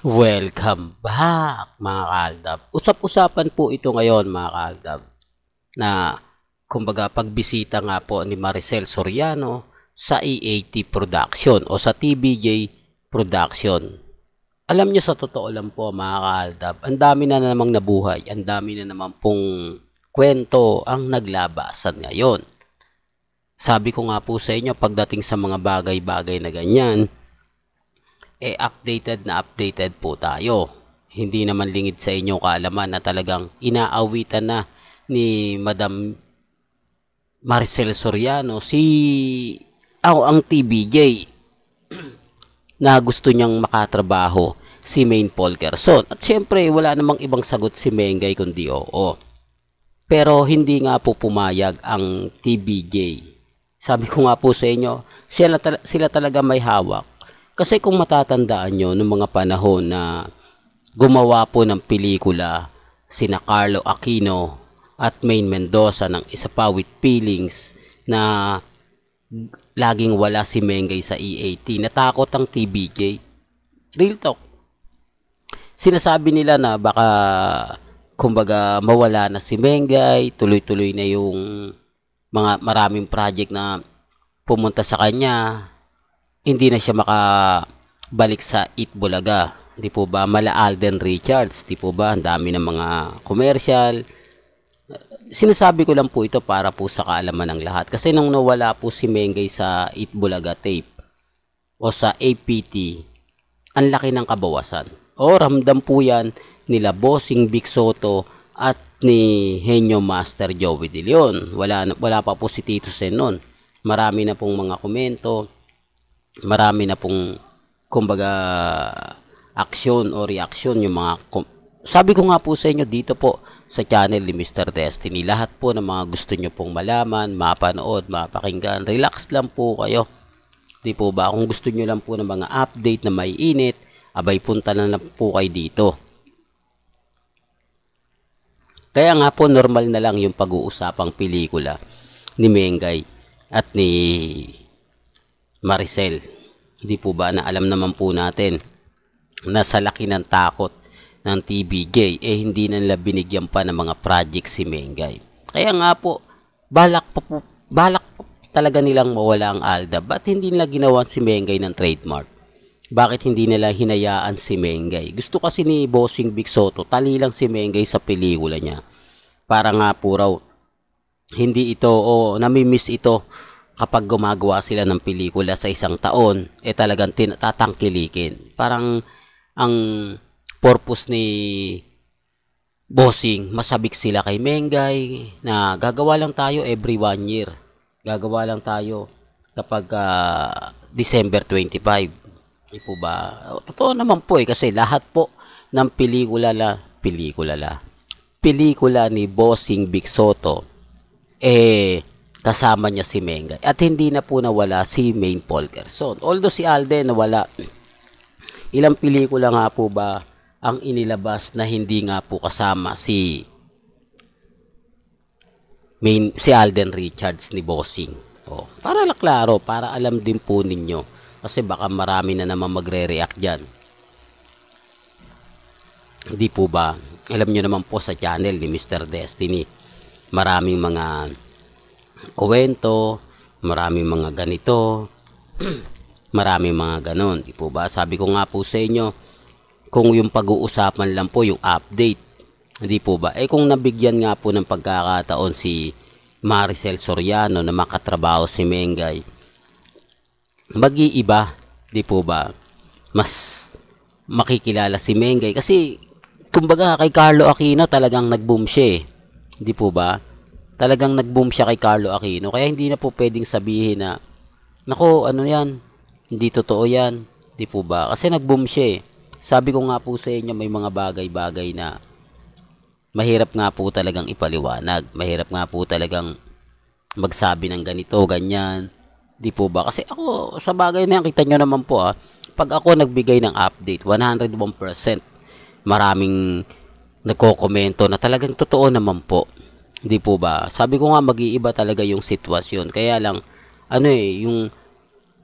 Welcome back mga kaaldab. Usap-usapan po ito ngayon mga kaaldab na kumbaga pagbisita nga po ni Maricel Soriano sa EAT Production o sa TBJ Production. Alam nyo, sa totoo lang po mga kaaldab, ang dami na namang nabuhay, ang dami na naman pong kwento ang naglabasan ngayon. Sabi ko nga po sa inyo, pagdating sa mga bagay-bagay na ganyan, updated po tayo. Hindi naman lingid sa inyong kaalaman na talagang inaawitan na ni Madam Maricel Soriano ang TBJ na gusto niyang makatrabaho si Maine Polkerson. At siyempre, wala namang ibang sagot si Mengay kundi oo. Pero hindi nga po pumayag ang TBJ. Sabi ko nga po sa inyo, sila talaga may hawak. Kasi kung matatandaan nyo, noong mga panahon na gumawa po ng pelikula sina Carlo Aquino at Maine Mendoza ng Isa Pa With Feelings na laging wala si Mengay sa EAT, natakot ang TBJ. Real talk. Sinasabi nila na baka kumbaga mawala na si Mengay, tuloy-tuloy na yung mga maraming project na pumunta sa kanya, hindi na siya makabalik sa Itbulaga. Di po ba? Mala Alden Richards. Di po ba? Ang dami ng mga commercial. Sinasabi ko lang po ito para po sa kaalaman ng lahat. Kasi nung nawala po si Mengay sa Itbulaga tape o sa APT, ang laki ng kabawasan. O ramdam po yan nila Bossing Vic Soto at ni Henyo Master Joey De Leon. Wala pa po si Tito Sen nun. Marami na pong mga komento. Marami na pong kumbaga aksyon o reaksyon yung mga sabi ko nga po sa inyo dito po sa channel ni Mr. Destiny, lahat po ng mga gusto nyo pong malaman, mapanood, mapakinggan, relax lang po kayo. Di po ba? Kung gusto nyo lang po ng mga update na may init, abay punta na lang po kayo dito. Kaya nga po normal na lang yung pag-uusapang pelikula ni Mengay at ni Maricel. Hindi po ba na alam naman po natin na sa laki ng takot ng TBJ hindi na nila binigyan pa ng mga project si Mengay. Kaya nga po balak talaga nilang mawala ang ALDA. Ba't hindi nila ginawa si Mengay ng trademark? Bakit hindi nila hinayaan si Mengay? Gusto kasi ni Bossing Vic Soto tali lang si Mengay sa pelikula niya. Para nga po raw hindi ito nami-miss ito kapag gumagawa sila ng pelikula sa isang taon, talagang tatangkilikin. Parang ang purpose ni Bossing, masabik sila kay Mengay na gagawa lang tayo every 1 year. Gagawa lang tayo kapag December 25. Di po ba? Totoo naman po kasi lahat po ng pelikula ni Bossing Vic Soto kasama niya si Mengay. At hindi na po nawala si Maine Polkerson. Although si Alden nawala, ilang pelikula nga po ba ang inilabas na hindi nga po kasama si Alden Richards ni Bossing. Para lang klaro, para alam din po ninyo. Kasi baka marami na naman magre-react dyan. Hindi po ba? Alam nyo naman po sa channel ni Mr. Destiny, maraming mga kwento, maraming mga ganito, maraming mga ganon. Di po ba? Sabi ko nga po sa inyo, kung yung pag-uusapan lang po yung update, di po ba? Kung nabigyan nga po ng pagkakataon si Maricel Soriano na makatrabaho si Mengay, mag-iiba, di po ba? Mas makikilala si Mengay kasi kumbaga kay Carlo Aquino talagang nag-boom siya di po ba? Talagang nag-boom siya kay Carlo Aquino. Kaya hindi na po pwedeng sabihin na, nako, ano yan? Hindi totoo yan. Di po ba? Kasi nag-boom siya Sabi ko nga po sa inyo, may mga bagay-bagay na mahirap nga po talagang ipaliwanag. Mahirap nga po talagang magsabi ng ganito, ganyan. Di po ba? Kasi ako, sa bagay na yan, kita nyo naman po pag ako nagbigay ng update, 101%, maraming nagko-komento na talagang totoo naman po. Di po ba? Sabi ko nga mag-iiba talaga yung sitwasyon. Kaya lang yung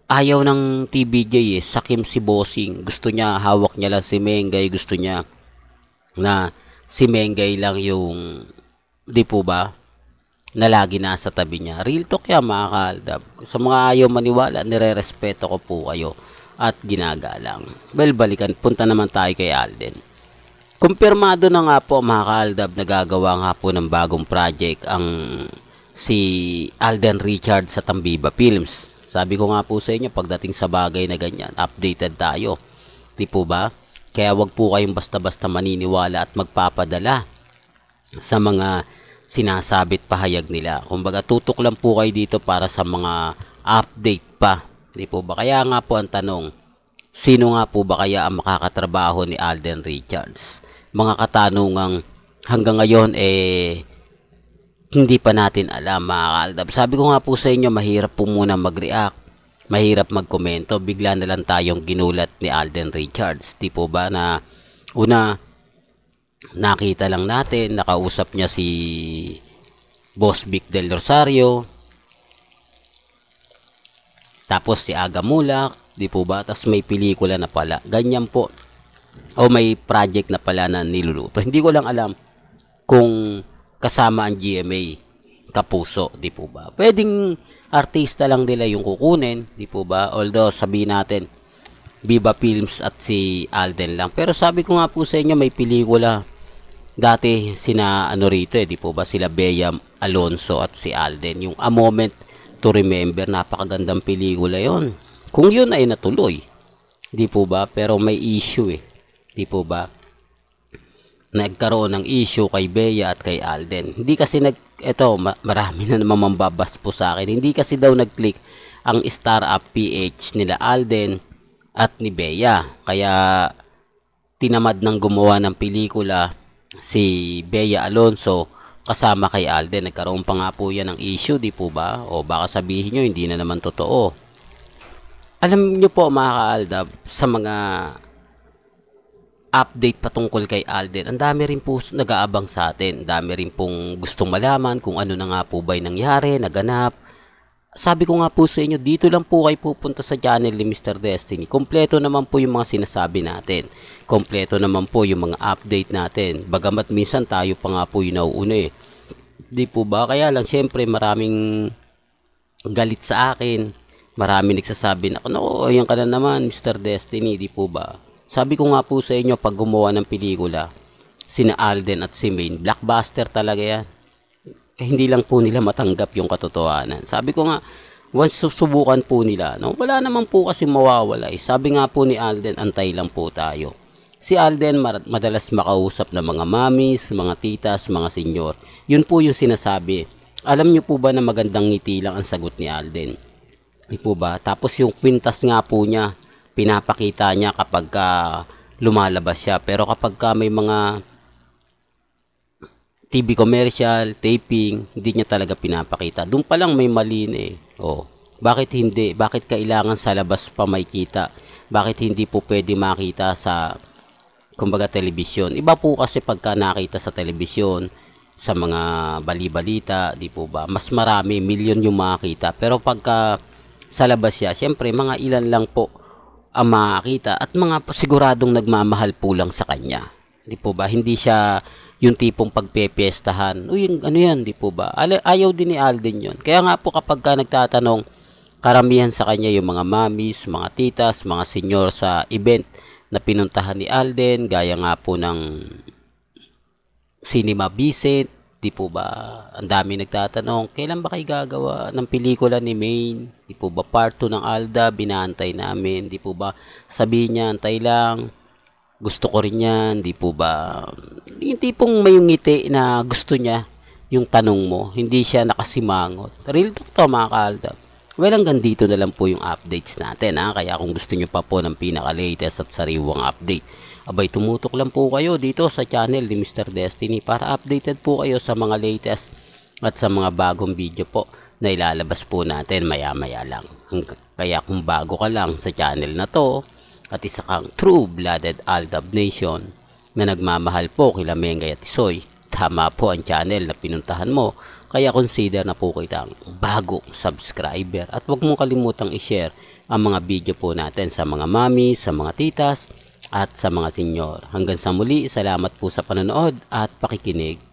ayaw ng TBJ sakim si Bossing. Gusto niya, hawak niya lang si Mengay. Gusto niya na si Mengay lang yung, di po ba, na lagi nasa tabi niya. Real talk yan mga kaaldab. Sa mga ayaw maniwala, nire-respeto ko po kayo at ginagalang. Well, balikan, punta naman tayo kay Alden. Kumpirmado na nga po mga kaaldab, nagagawa nga po ng bagong project ang si Alden Richards sa Tambiba Films. Sabi ko nga po sa inyo, pagdating sa bagay na ganyan, updated tayo. Di po ba? Kaya wag po kayong basta-basta maniniwala at magpapadala sa mga sinasabit pahayag nila. Kumbaga, tutok lang po kayo dito para sa mga update pa. Di po ba? Kaya nga po ang tanong, sino nga po ba kaya ang makakatrabaho ni Alden Richards? Mga katanungang hanggang ngayon hindi pa natin alam mga kaaldab. Sabi ko nga po sa inyo, mahirap po muna mag-react, mahirap mag-komento. Bigla na lang tayong ginulat ni Alden Richards. Di po ba na una, nakita lang natin, nakausap niya si Boss Vic Del Rosario, tapos si Aga Mulak, di po ba? Tapos may pelikula na pala. Ganyan po. O may project na pala na niluluto. Hindi ko lang alam kung kasama ang GMA Kapuso, di po ba? Pwedeng artista lang nila yung kukunin, di po ba? Although sabihin natin Viva Films at si Alden lang. Pero sabi ko nga po sa inyo, may pelikula dati sina rito di po ba? Sila Bea Alonso at si Alden. Yung A Moment to Remember, napakagandang pelikula yon. Kung yun ay natuloy, di po ba? Pero may issue di po ba? Nagkaroon ng issue kay Bea at kay Alden. Hindi kasi marami na naman mambabas po sa akin. Hindi kasi daw nag-click ang Star Up PH nila Alden at ni Bea. Kaya tinamad nang gumawa ng pelikula si Bea Alonso kasama kay Alden. Nagkaroon pa nga po yan ng issue, di po ba? O baka sabihin nyo, hindi na naman totoo. Alam nyo po mga kaaldab, sa mga update patungkol kay Alden, ang dami rin po nag-aabang sa atin. Ang dami rin pong gustong malaman kung ano na nga po ba'y nangyari, naganap. Sabi ko nga po sa inyo, dito lang po kayo pupunta sa channel ni Mr. Destiny. Kompleto naman po yung mga sinasabi natin. Kompleto naman po yung mga update natin. Bagamat minsan tayo pa nga po yung nauuna Di po ba? Kaya lang syempre maraming galit sa akin. Maraming nagsasabi na, no, yan ka na naman Mr. Destiny, di po ba? Sabi ko nga po sa inyo, pag gumawa ng pelikula, sina Alden at si Maine, blockbuster talaga yan. Hindi lang po nila matanggap yung katotohanan. Sabi ko nga, once susubukan po nila, no, wala naman po kasi mawawala. Sabi nga po ni Alden, antay lang po tayo. Si Alden madalas makausap ng mga mamis, mga titas, mga senyor. Yun po yung sinasabi. Alam niyo po ba na magandang ngiti lang ang sagot ni Alden? Di po ba? Tapos yung kwintas nga po niya, pinapakita niya kapag lumalabas siya. Pero kapag may mga TV commercial, taping, hindi niya talaga pinapakita. Doon pa lang may mali bakit hindi? Bakit kailangan sa labas pa may kita? Bakit hindi po pwede makita sa, kumbaga, telebisyon? Iba po kasi pagka nakita sa telebisyon, sa mga bali-balita, di po ba? Mas marami, milyon yung makita. Pero pagka sa labas siya, syempre, mga ilan lang po ang makakita at mga siguradong nagmamahal po lang sa kanya. Di po ba? Hindi siya yung tipong pagpepiestahan. Uy, ano yan, di po ba? Ayaw din ni Alden yun. Kaya nga po kapag nagtatanong, karamihan sa kanya yung mga mamis, mga titas, mga senyor sa event na pinuntahan ni Alden, gaya nga po ng Cinema Vicent, di po ba? Ang dami nagtatanong, kailan ba kayo gagawa ng pelikula ni Maine? Di po ba? Part 2 ng Alda, binaantay namin. Di po ba? Sabihin niya, antay lang. Gusto ko rin yan. Di po ba? Yung tipong may ngiti na gusto niya yung tanong mo. Hindi siya nakasimangot. Real talk to mga ka-Alda. Well, hanggang dito na lang po yung updates natin. Kaya kung gusto nyo pa po ng pinaka-latest at sariwang update, abay tumutok lang po kayo dito sa channel ni Mr. Destiny para updated po kayo sa mga latest at sa mga bagong video po na ilalabas po natin maya-maya lang. Kaya kung bago ka lang sa channel na to at isa kang true-blooded Aldab Nation na nagmamahal po kila Mengay at Tisoy, tama po ang channel na pinuntahan mo. Kaya consider na po kitang bagong subscriber at huwag mong kalimutang i-share ang mga video po natin sa mga mami, sa mga titas, at sa mga senyor. Hanggang sa muli, salamat po sa panonood at pakikinig.